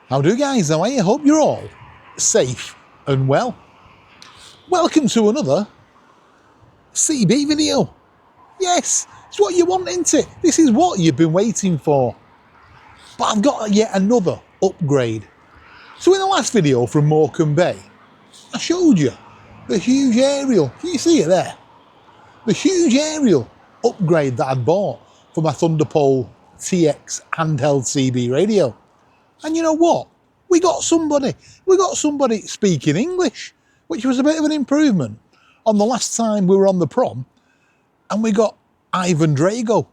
How do guys? How are you? Hope you're all safe and well. Welcome to another CB video. Yes, it's what you want, isn't it? This is what you've been waiting for. But I've got yet another upgrade. So in the last video from Morecambe Bay, I showed you the huge aerial. Can you see it there? The huge aerial upgrade that I'd bought for my Thunderpole TX handheld CB radio. And you know what? We got somebody speaking English, which was a bit of an improvement on the last time we were on the prom, and we got Ivan Drago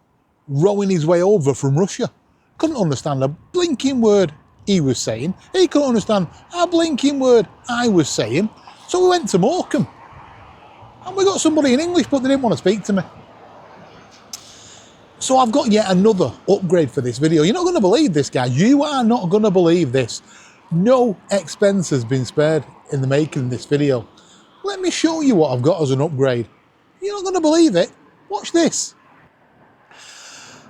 rowing his way over from Russia. Couldn't understand a blinking word he was saying. He couldn't understand a blinking word I was saying. So we went to Morecambe, and we got somebody in English, but they didn't want to speak to me. So I've got yet another upgrade for this video. You're not going to believe this, guys. You are not going to believe this. No expense has been spared in the making of this video. Let me show you what I've got as an upgrade. You're not going to believe it. Watch this.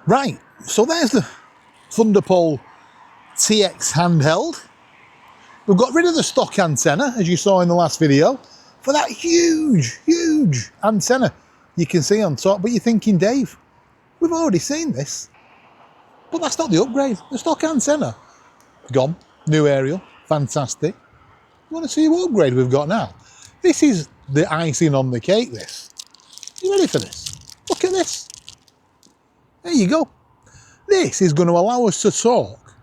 Right, so there's the Thunderpole TX handheld. We've got rid of the stock antenna, as you saw in the last video, for that huge antenna you can see on top. But you're thinking, Dave, we've already seen this. But that's not the upgrade. The stock antenna, gone. New aerial, fantastic. You want to see what upgrade we've got now? This is the icing on the cake, this. You ready for this? Look at this. There you go. This is going to allow us to talk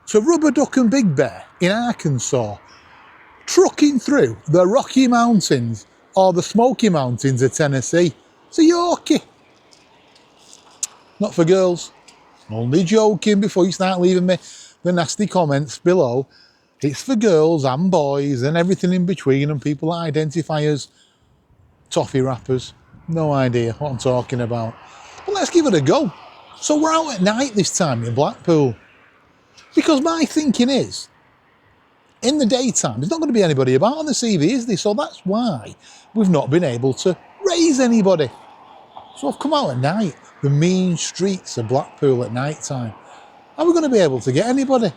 to Rubber Duck and Big Bear in Arkansas, trucking through the Rocky Mountains or the Smoky Mountains of Tennessee. It's a Yorkie. Not for girls. Only joking before you start leaving me the nasty comments below. It's for girls and boys and everything in between, and people that identify as toffee wrappers. No idea what I'm talking about. But let's give it a go. So we're out at night this time in Blackpool. Because my thinking is, in the daytime, there's not going to be anybody about on the CB, is there? So that's why we've not been able to raise anybody. So I've come out at night, the mean streets of Blackpool at night time. Are we going to be able to get anybody?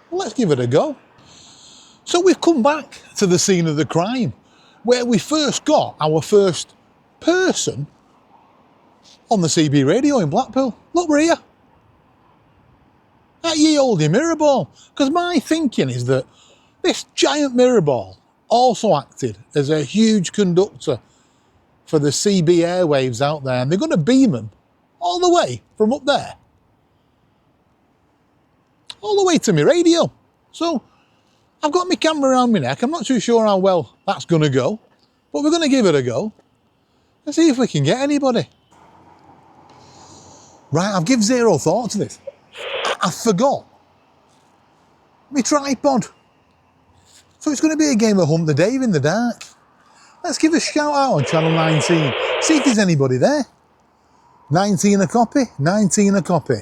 Well, let's give it a go. So we've come back to the scene of the crime, where we first got our first person on the CB radio in Blackpool. Look, we're here. At ye olde mirror ball. Because my thinking is that this giant mirror ball also acted as a huge conductor for the CB airwaves out there, and they're going to beam them all the way from up there, all the way to my radio. So I've got my camera around my neck. I'm not too sure how well that's going to go, but we're going to give it a go and see if we can get anybody. Right, I've given zero thought to this. I forgot my tripod. So it's going to be a game of Hunt the Dave in the dark. Let's give a shout out on channel 19. See if there's anybody there. 19 a copy, 19 a copy.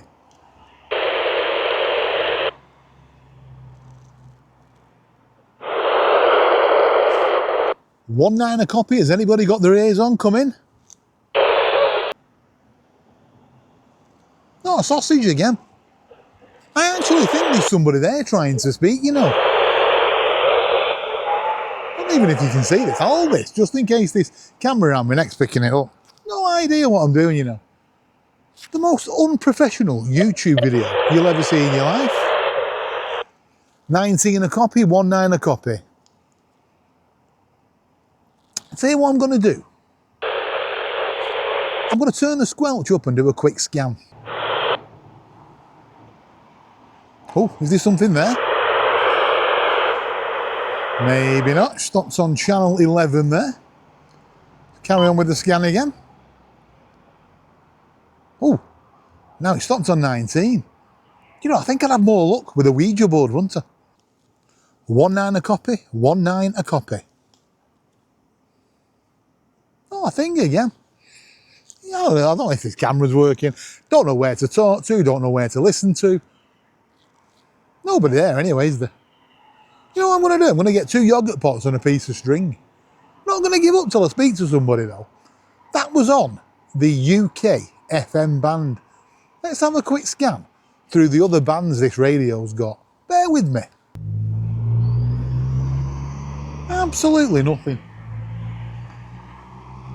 One 9 a copy. Has anybody got their ears on? Come in. Not a sausage again. I actually think there's somebody there trying to speak, you know. Not even if you can see this. I'll hold this just in case this camera around my neck's picking it up. No idea what I'm doing, you know. The most unprofessional YouTube video you'll ever see in your life. 19 a copy, 19 a copy. I'll tell you what I'm going to do. I'm going to turn the squelch up and do a quick scan. Oh, is there something there? Maybe not. Stops on channel 11 there. Carry on with the scan again. Oh, now it stopped on 19. You know, I think I'd have more luck with a Ouija board, wouldn't I? 19 a copy, 19 a copy. Oh, I think again. Yeah, I don't know if this camera's working. Don't know where to talk to, don't know where to listen to. Nobody there anyway, is there? You know what I'm going to do? I'm going to get 2 yogurt pots on a piece of string. I'm not going to give up till I speak to somebody though. That was on the UK FM band. Let's have a quick scan through the other bands this radio's got. Bear with me. Absolutely nothing.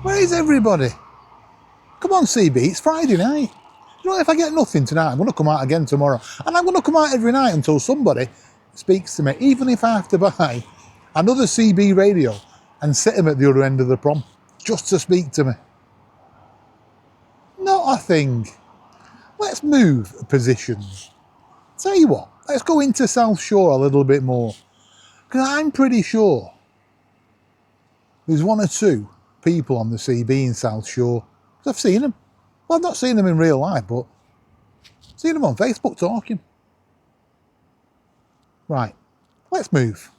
Where is everybody? Come on, CB, it's Friday night. You know, if I get nothing tonight, I'm going to come out again tomorrow. And I'm going to come out every night until somebody speaks to me, even if I have to buy another CB radio and sit him at the other end of the prom, just to speak to me. Not a thing. Let's move positions. Tell you what, let's go into South Shore a little bit more. Because I'm pretty sure there's one or two people on the CB in South Shore. Because I've seen them. Well, I've not seen them in real life, but I've seen them on Facebook talking. Right, let's move.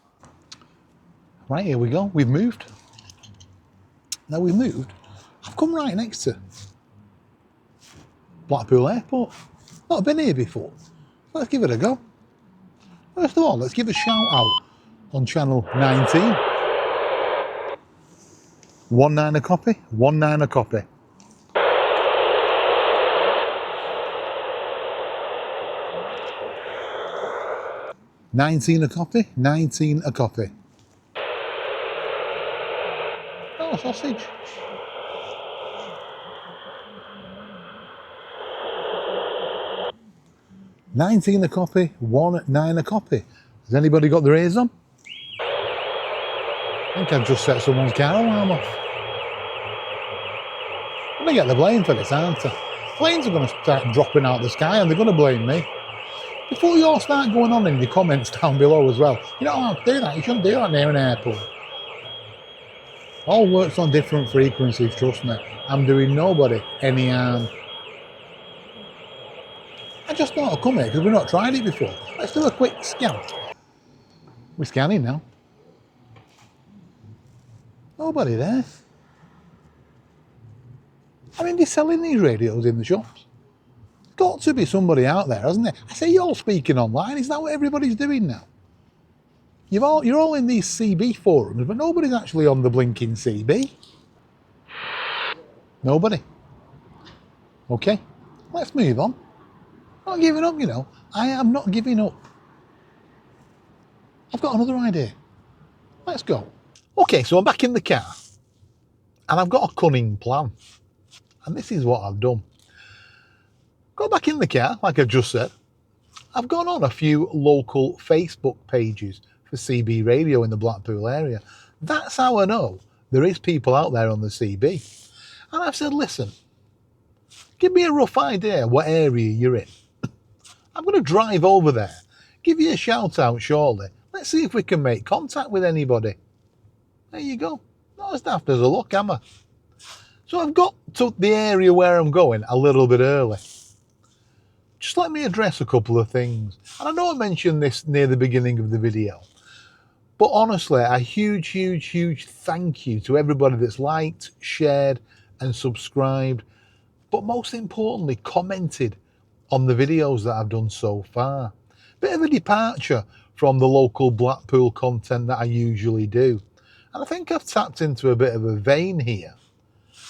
Right, here we go. We've moved. Now we've moved. I've come right next to Blackpool Airport. Not been here before. Let's give it a go. First of all, let's give a shout out on channel 19. 19 a copy, 19 a copy. $19 a copy, 19 a copy. Oh, sausage. $19 a copy, 19 a copy. Has anybody got their ears on? I think I've just set someone's car alarm off. I'm going to get the blame for this, aren't I? Planes are going to start dropping out the sky and they're going to blame me. Before you all start going on in the comments down below as well, you don't have to do that. You shouldn't do that near an airport. All works on different frequencies, trust me. I'm doing nobody any harm. I just thought I'd come here because we've not tried it before. Let's do a quick scan. We're scanning now. Nobody there. I mean, they're selling these radios in the shops. Got to be somebody out there, hasn't there? I say you're all speaking online. Is that what everybody's doing now? You're all in these CB forums, but nobody's actually on the blinking CB. Nobody. Okay, let's move on. Not giving up, you know. I am not giving up. I've got another idea. Let's go. Okay, so I'm back in the car. And I've got a cunning plan. And this is what I've done. Got back in the car, like I've just said. I've gone on a few local Facebook pages for CB radio in the Blackpool area. That's how I know there is people out there on the CB. And I've said, listen, give me a rough idea what area you're in. I'm going to drive over there, give you a shout out shortly. Let's see if we can make contact with anybody. There you go. Not as daft as a look, am I? So I've got to the area where I'm going a little bit early. Just let me address a couple of things. And I know I mentioned this near the beginning of the video, but honestly, a huge, huge, huge thank you to everybody that's liked, shared and subscribed, but most importantly, commented on the videos that I've done so far. Bit of a departure from the local Blackpool content that I usually do. And I think I've tapped into a bit of a vein here.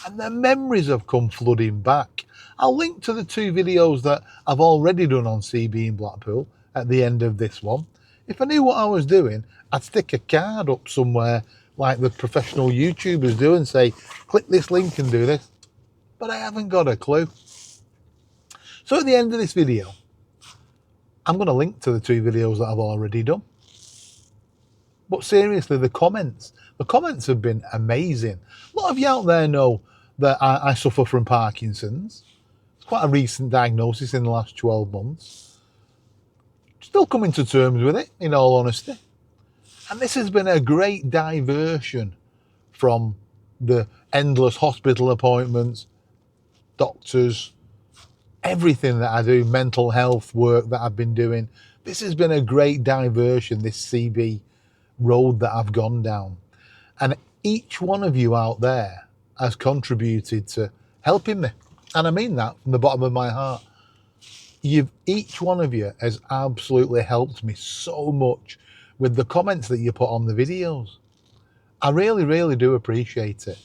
And the memories have come flooding back. I'll link to the two videos that I've already done on CB in Blackpool at the end of this one. If I knew what I was doing, I'd stick a card up somewhere like the professional YouTubers do and say, click this link and do this. But I haven't got a clue. So at the end of this video, I'm going to link to the two videos that I've already done. But seriously, the comments have been amazing. A lot of you out there know that I suffer from Parkinson's. It's quite a recent diagnosis in the last 12 months. Still coming to terms with it, in all honesty. And this has been a great diversion from the endless hospital appointments, doctors, everything that I do, mental health work that I've been doing. This has been a great diversion, this CB road that I've gone down. And each one of you out there has contributed to helping me. And I mean that from the bottom of my heart. Each one of you has absolutely helped me so much with the comments that you put on the videos. I really, really do appreciate it.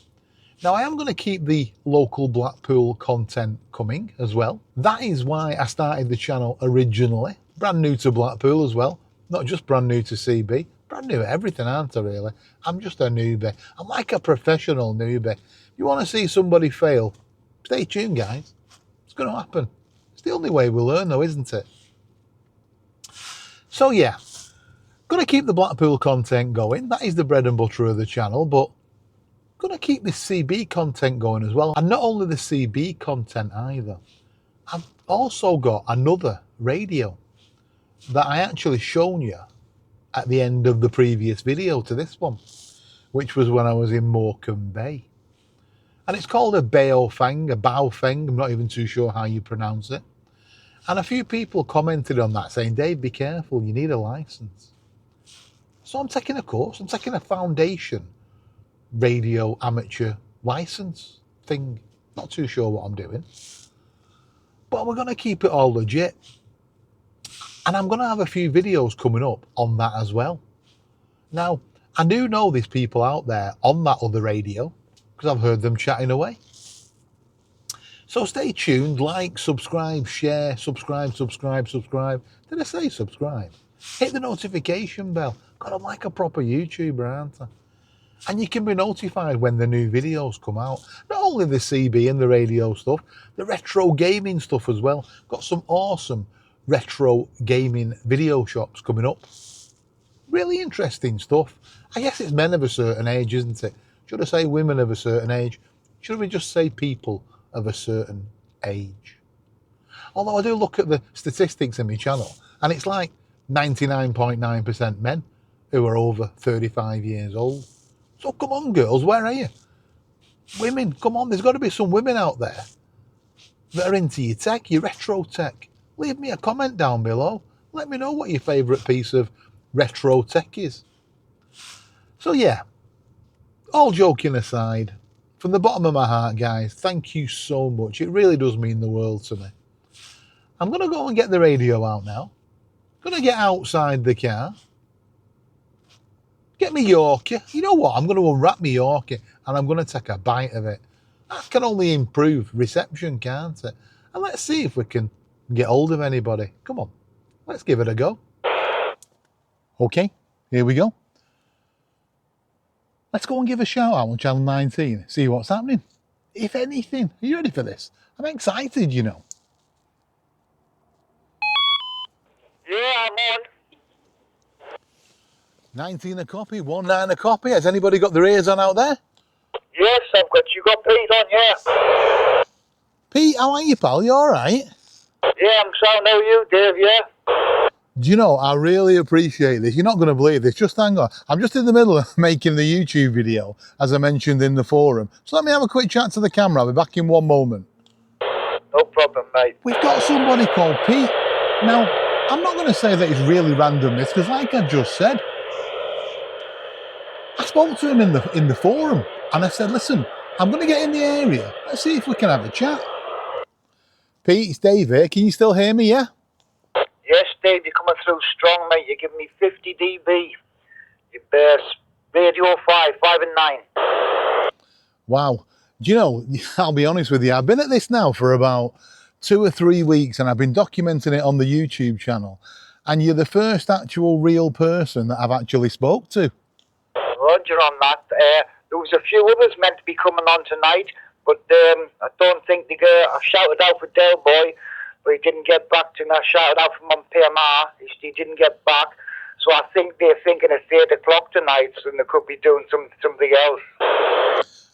Now, I am going to keep the local Blackpool content coming as well. That is why I started the channel originally. Brand new to Blackpool as well. Not just brand new to CB, brand new at everything, aren't I, really? I'm just a newbie. I'm like a professional newbie. If you want to see somebody fail, stay tuned, guys. It's going to happen. It's the only way we'll learn, though, isn't it? So, yeah, going to keep the Blackpool content going. That is the bread and butter of the channel, but going to keep this CB content going as well. And not only the CB content either. I've also got another radio that I actually shown you at the end of the previous video to this one, which was when I was in Morecambe Bay. And it's called a Baofeng, a Baofeng, I'm not even too sure how you pronounce it. And a few people commented on that saying, Dave, be careful, you need a license. So I'm taking a course, I'm taking a foundation radio amateur license thing. Not too sure what I'm doing. But we're going to keep it all legit. And I'm going to have a few videos coming up on that as well. Now, I do know there's people out there on that other radio because I've heard them chatting away. So stay tuned, like, subscribe, share, subscribe. Did I say subscribe? Hit the notification bell. God, I'm like a proper YouTuber, aren't I? And you can be notified when the new videos come out. Not only the CB and the radio stuff, the retro gaming stuff as well. Got some awesome retro gaming video shops coming up. Really interesting stuff. I guess it's men of a certain age, isn't it? Should I say women of a certain age? Should we just say people of a certain age? Although I do look at the statistics in my channel, and it's like 99.9% men who are over 35 years old. So come on, girls, where are you? Women, come on, there's got to be some women out there that are into your tech, your retro tech. Leave me a comment down below. Let me know what your favourite piece of retro tech is. So yeah, all joking aside, from the bottom of my heart, guys, thank you so much. It really does mean the world to me. I'm going to go and get the radio out now. Going to get outside the car. Get me Yorkie. You know what? I'm going to unwrap me Yorkie and I'm going to take a bite of it. That can only improve reception, can't it? And let's see if we can get hold of anybody. Come on, let's give it a go. Okay, here we go. Let's go and give a shout out on channel 19. See what's happening. If anything, are you ready for this? I'm excited, you know. Yeah, I'm on. 19 a copy, 19 a copy. Has anybody got their ears on out there? Yes, you got Pete on, yeah. Pete, how are you, pal? You all right? Yeah, I'm so know you, Dave, yeah. Do you know, I really appreciate this. You're not going to believe this. Just hang on. I'm just in the middle of making the YouTube video, as I mentioned in the forum. So let me have a quick chat to the camera. I'll be back in one moment. No problem, mate. We've got somebody called Pete. Now, I'm not going to say that it's really random, this, because like I just said, I spoke to him in the forum, and I said, listen, I'm going to get in the area. Let's see if we can have a chat. Pete, it's Dave here. Can you still hear me, yeah? Yes, Dave, you're coming through strong, mate. You're giving me 50 dB. You bear radio 5 and 9. Wow. Do you know, I'll be honest with you, I've been at this now for about 2 or 3 weeks, and I've been documenting it on the YouTube channel. And you're the first actual real person that I've actually spoke to. Roger on that. There was a few others meant to be coming on tonight, but I don't think they got. I shouted out for Del Boy, but he didn't get back to me. I shouted out for Mum PMR, he didn't get back. So I think they're thinking it's 8 o'clock tonight, and they could be doing something else.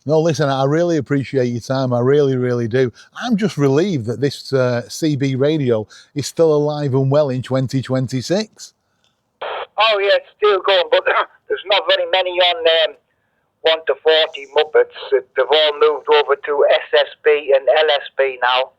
No, listen, I really appreciate your time. I really, really do. I'm just relieved that this CB radio is still alive and well in 2026. Oh yeah, it's still going, but there's not very many on 1 to 40 Muppets. They've all moved over to SSB and LSB now.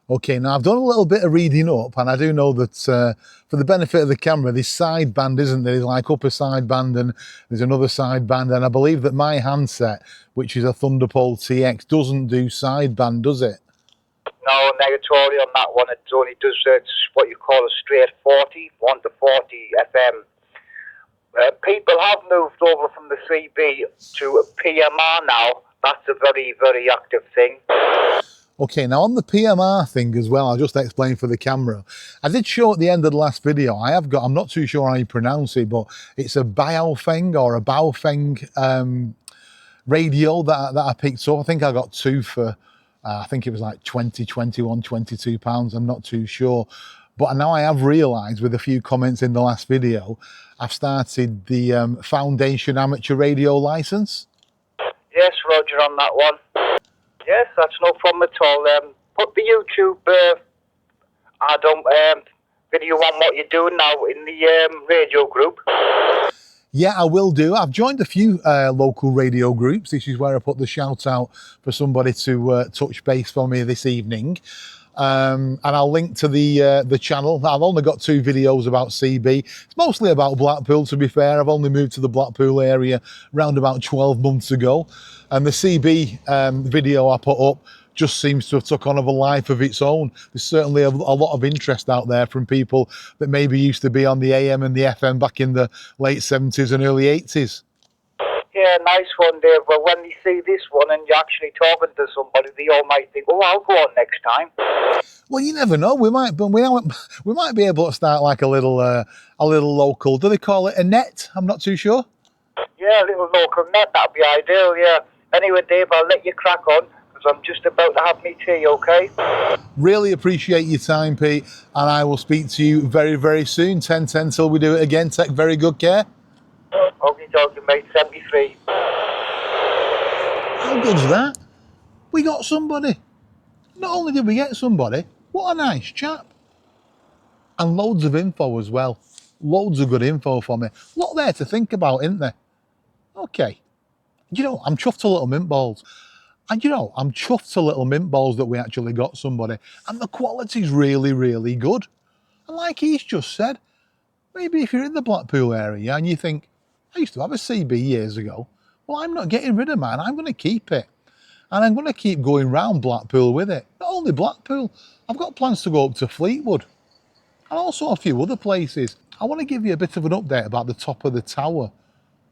Okay, now I've done a little bit of reading up, and I do know that for the benefit of the camera, this sideband, isn't there? There's like upper sideband and there's another sideband, and I believe that my handset, which is a Thunderbolt TX, doesn't do sideband, does it? No, negatory on that one. It only does what you call a straight 40, 1 to 40 FM. People have moved over from the CB to PMR now. That's a very, very active thing. Okay, now on the PMR thing as well, I'll just explain for the camera. I did show at the end of the last video, I'm not too sure how you pronounce it, but it's a Baofeng or a Baofeng radio that I picked up. I think I got two for, I think it was like 20, 21, 22 pounds. I'm not too sure. But now I have realised with a few comments in the last video, I've started the Foundation Amateur Radio Licence. Yes, Roger, on that one. Yes, that's no problem at all. Put the YouTube video on what you're doing now in the radio group. Yeah, I will do. I've joined a few local radio groups. This is where I put the shout out for somebody to touch base for me this evening. And I'll link to the channel. I've only got 2 videos about CB. It's mostly about Blackpool, to be fair. I've only moved to the Blackpool area around about 12 months ago. And the CB video I put up just seems to have took on a life of its own. There's certainly a lot of interest out there from people that maybe used to be on the AM and the FM back in the late 70s and early 80s. Yeah, nice one, Dave. But when they see this one and you're actually talking to somebody, they all might think, "Oh, I'll go on next time." Well, you never know. We might be able to start like a little local. Do they call it a net? I'm not too sure. Yeah, a little local net, that'd be ideal. Yeah. Anyway, Dave, I'll let you crack on because I'm just about to have me tea. Okay. Really appreciate your time, Pete, and I will speak to you very, very soon. 10:10 till we do it again. Take very good care. Okay, talking, mate. 73. How good's that? We got somebody. Not only did we get somebody, what a nice chap. And loads of info as well. Loads of good info for me. A lot there to think about, isn't there? Okay. You know, I'm chuffed to little mint balls. And you know, I'm chuffed to little mint balls that we actually got somebody. And the quality's really, really good. And like he's just said, maybe if you're in the Blackpool area and you think, I used to have a CB years ago. Well, I'm not getting rid of mine. I'm going to keep it. And I'm going to keep going round Blackpool with it. Not only Blackpool, I've got plans to go up to Fleetwood and also a few other places. I want to give you a bit of an update about the top of the tower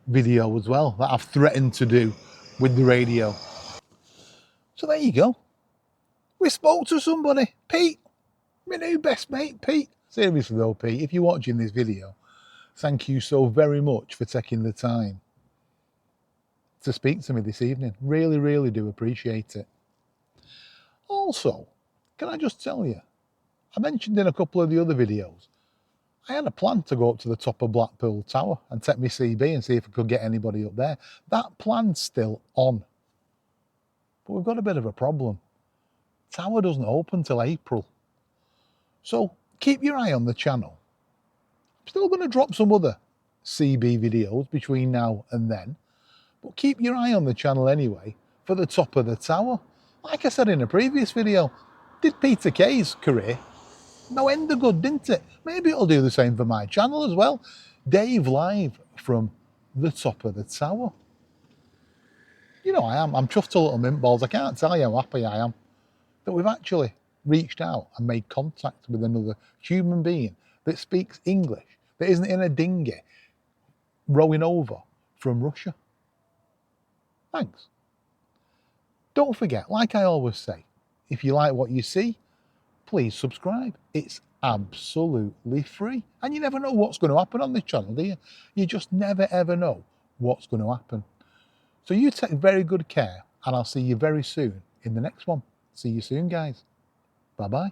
video as well that I've threatened to do with the radio. So there you go. We spoke to somebody. Pete, my new best mate, Pete. Seriously though, Pete, if you're watching this video, thank you so very much for taking the time to speak to me this evening. Really, really do appreciate it. Also, can I just tell you, I mentioned in a couple of the other videos, I had a plan to go up to the top of Blackpool Tower and take my CB and see if I could get anybody up there. That plan's still on. But we've got a bit of a problem. Tower doesn't open till April. So keep your eye on the channel. I'm still going to drop some other CB videos between now and then. But keep your eye on the channel anyway for the top of the tower. Like I said in a previous video, did Peter Kay's career no end of good, didn't it? Maybe it'll do the same for my channel as well. Dave live from the top of the tower. You know I'm chuffed to little mint balls. I can't tell you how happy I am that we've actually reached out and made contact with another human being that speaks English, that isn't in a dinghy rowing over from Russia. Thanks. Don't forget, like I always say, if you like what you see, please subscribe. It's absolutely free. And you never know what's going to happen on this channel, do you? You just never ever know what's going to happen. So you take very good care and I'll see you very soon in the next one. See you soon, guys. Bye-bye.